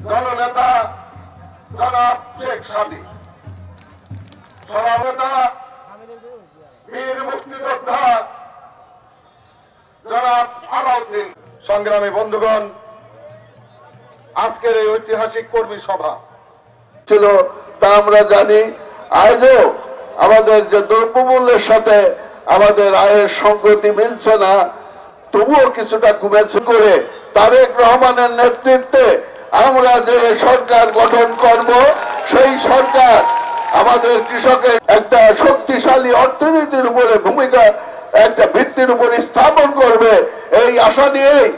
জননেতা জনাব শেখ সাদী, সভানেতা বীর মুক্তিযোদ্ধা জনাব আলাউদ্দিন। সংগ্রামী বন্ধুগণ, আজকের এই ঐতিহাসিক কর্মী সভা ছিল তা আমরা জানি। আজও আমাদের যে দ্রব্যমূল্যের সাথে আমাদের আয়ের সংগতি মিলছে না, তবুও কিছুটা কমেছে করে তারেক রহমানের নেতৃত্বে আমরা যে সরকার গঠন করব, সেই সরকার আমাদের কৃষকের একটা শক্তিশালী অর্থনীতির উপরে ভূমিকা, একটা ভিত্তির উপর স্থাপন করবে। এই আশা নিয়েই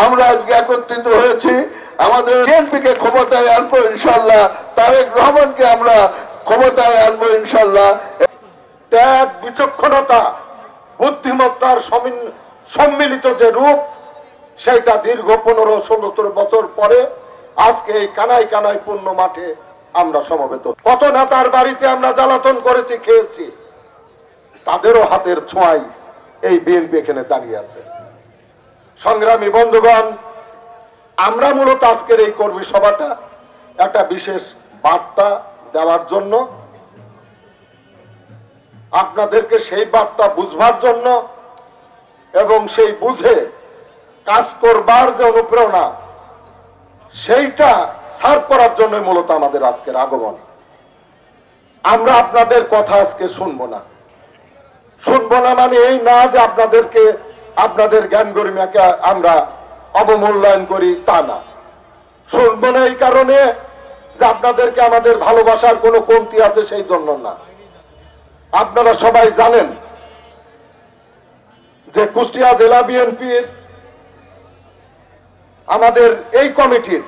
আমরা আজকে একত্রিত হয়েছি। আমাদের বিএনপিকে ক্ষমতায় আনবো ইনশাল্লাহ, তারেক রহমানকে আমরা ক্ষমতায় আনবো ইনশাল্লাহ। ত্যাগ, বিচক্ষণতা, বুদ্ধিমত্তার সম্মিলিত যে রূপ, সেটা দীর্ঘ 15-16 বছর পরে আজকে এই কানাই কানাই পূর্ণ মাঠে আমরা সমবেত। কত নেতার বাড়িতে আমরা জ্বালাতন করেছি, খেয়েছি, তাদেরও হাতের ছোঁয়ায় এই বিএনপি এখানে দাঁড়িয়ে আছে। সংগ্রামী বন্ধুগণ, আমরা মূলত আজকের এই কর্মী সভাটা একটা বিশেষ বার্তা দেওয়ার জন্য, আপনাদেরকে সেই বার্তা বুঝবার জন্য এবং সেই বুঝে কাজ করবার যে অনুপ্রেরণা, সেইটা সার্ভ করার জন্য মূলত আমাদের আজকের আগমন। আমরা আপনাদের কথা আজকে শুনবো না। শুনবো না মানে এই না যে আপনাদেরকে, আপনাদের জ্ঞান গরিমাকে আমরা অবমূল্যায়ন করি, তা না। শুনবো না এই কারণে যে আপনাদেরকে আমাদের ভালোবাসার কোনো কমতি আছে সেই জন্য না। আপনারা সবাই জানেন যে কুষ্টিয়া জেলা বিএনপির আমাদের এই কমিটির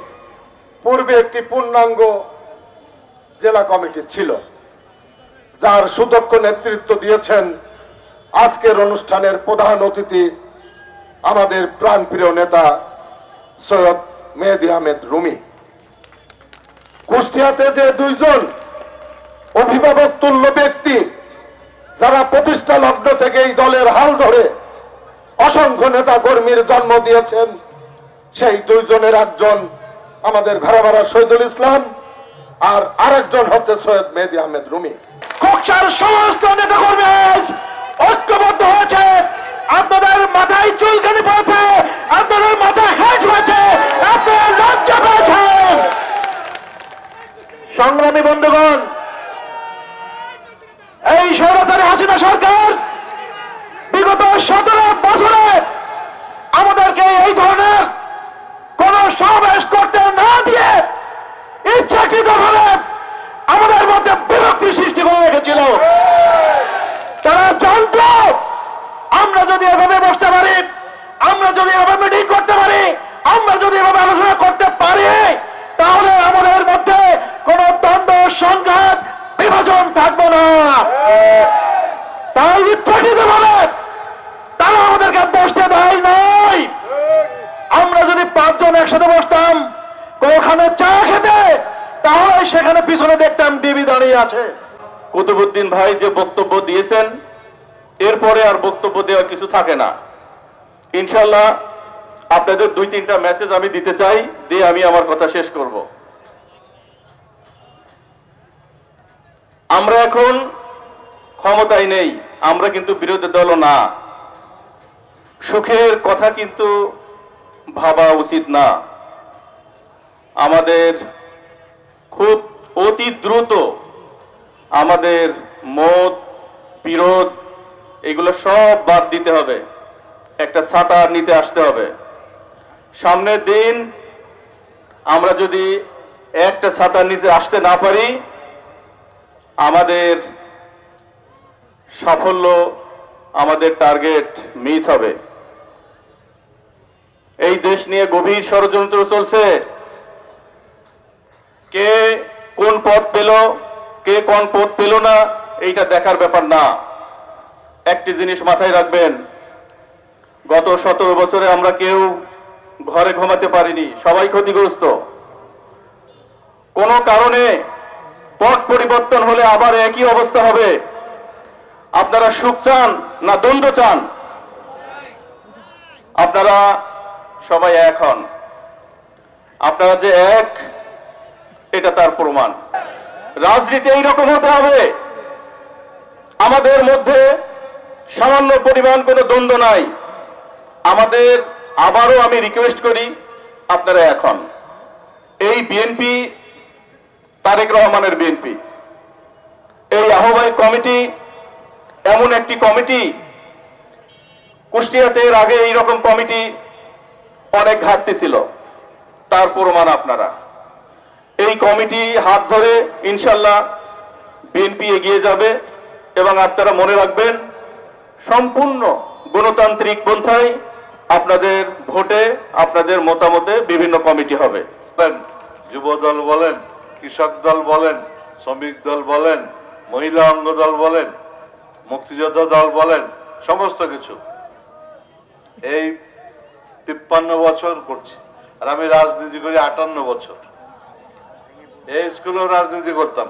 পূর্বে একটি পূর্ণাঙ্গ জেলা কমিটি ছিল, যার সুদক্ষ নেতৃত্ব দিয়েছেন আজকের অনুষ্ঠানের প্রধান অতিথি আমাদের প্রাণপ্রিয় নেতা সৈয়দ মেহেদী আহমেদ রুমি। কুষ্টিয়াতে যে দুইজন অভিভাবক তুল্য ব্যক্তি, যারা প্রতিষ্ঠা লগ্ন থেকে এই দলের হাল ধরে অসংখ্য নেতা কর্মীর জন্ম দিয়েছেন, সেই দুইজনের একজন আমাদের ভেড়াভাড়া শহীদুল ইসলাম, আর আরেকজন হচ্ছে সৈয়দ মেহেদী আহমেদ রুমি। কক্সের সমস্ত নেতা কর্মী ঐক্যবদ্ধ হয়েছে। আপনাদের মাথায় চুলকানি পড়েছে, আপনাদের মাথায় হ্যাজ হয়েছে, আপনারা লজ্জা পেয়েছেন। সংগ্রামী বন্ধুগণ, এই স্বৈরাচারী হাসিনা সরকার বিগত 17 বছরে আমাদেরকে এই ধরনের কোন সমাবেশ করতে না দিয়ে ইচ্ছাকৃতভাবে আমাদের মধ্যে বিরক্তি সৃষ্টি করে রেখেছিল। তারা জানত আমরা যদি এভাবে বসতে পারি, আমরা যদি এভাবে মিটিং করতে পারি, আমরা যদি এভাবে আলোচনা করতে পারি, তাহলে আমাদের মধ্যে কোন দ্বন্দ্ব, সংঘাত, বিভাজন থাকবে না। তাই ইচ্ছাকৃতভাবে তারা আমাদেরকে বসতে দেয় নাই। আমরা যদি 5 জন একসাথে বসতাম ওখানে চা খেতে, তাহলে সেখানে পিছনে দেখতাম ডিবি দাঁড়িয়ে আছে। কুতুবউদ্দিন ভাই যে বক্তব্য দিয়েছেন, এরপরে আর বক্তব্য দেওয়ার কিছু থাকে না। ইনশাল্লাহ আপনাদের 2-3টা মেসেজ আমি দিতে চাই, দিয়ে আমি আমার কথা শেষ করব। আমরা এখন ক্ষমতায় নেই, আমরা কিন্তু বিরোধী দলও না। সুখের কথা কিন্তু ভাবা উচিত না। আমাদের খুব অতি দ্রুত আমাদের মত বিরোধ এগুলো সব বাদ দিতে হবে, একটা ছাতা নিতে আসতে হবে। সামনের দিন আমরা যদি একটা ছাতার নিচে আসতে না পারি, আমাদের সাফল্য, আমাদের টার্গেট মিস হবে। এই দেশ নিয়ে গভীর ষড়যন্ত্র চলছে। কে কোন পথ পেল, কে কোন পথ পেল না, এইটা দেখার ব্যাপার না। একটি জিনিস মাথায় রাখবেন, গত 17 বছরে আমরা কেউ ঘরে ঘুমাতে পারিনি, সবাই ক্ষতিগ্রস্ত। কোনো কারণে পথ পরিবর্তন হলে আবার একই অবস্থা হবে। আপনারা সুখ চান না দ্বন্দ্ব চান? আপনারা সবাই এক হন। আপনারা যে এক, এটা তার প্রমাণ। রাজনীতি এইরকম হতে হবে, আমাদের মধ্যে সামান্য পরিমাণ কোনো দ্বন্দ্ব নাই। আমাদের আবারও আমি রিকোয়েস্ট করি, আপনারা এখন এই বিএনপি, তারেক রহমানের বিএনপি, এই আহ্বায়ক কমিটি এমন একটি কমিটি, কুষ্টিয়াতে এর আগে এইরকম কমিটি অনেক ঘাটতি ছিল, তার প্রমাণ আপনারা। এই কমিটি হাত ধরে ইনশাল্লাহ বিএনপি এগিয়ে যাবে এবং আপনারা মনে রাখবেন সম্পূর্ণ গণতান্ত্রিক পন্থায় আপনাদের ভোটে, আপনাদের মতামতে বিভিন্ন কমিটি হবে। যুব দল বলেন, কৃষক দল বলেন, শ্রমিক দল বলেন, মহিলা অঙ্গ দল বলেন, মুক্তিযোদ্ধা দল বলেন, সমস্ত কিছু এই 53 বছর করছি। আর আমি রাজনীতি করি 58 বছর। এই স্কুলেও রাজনীতি করতাম।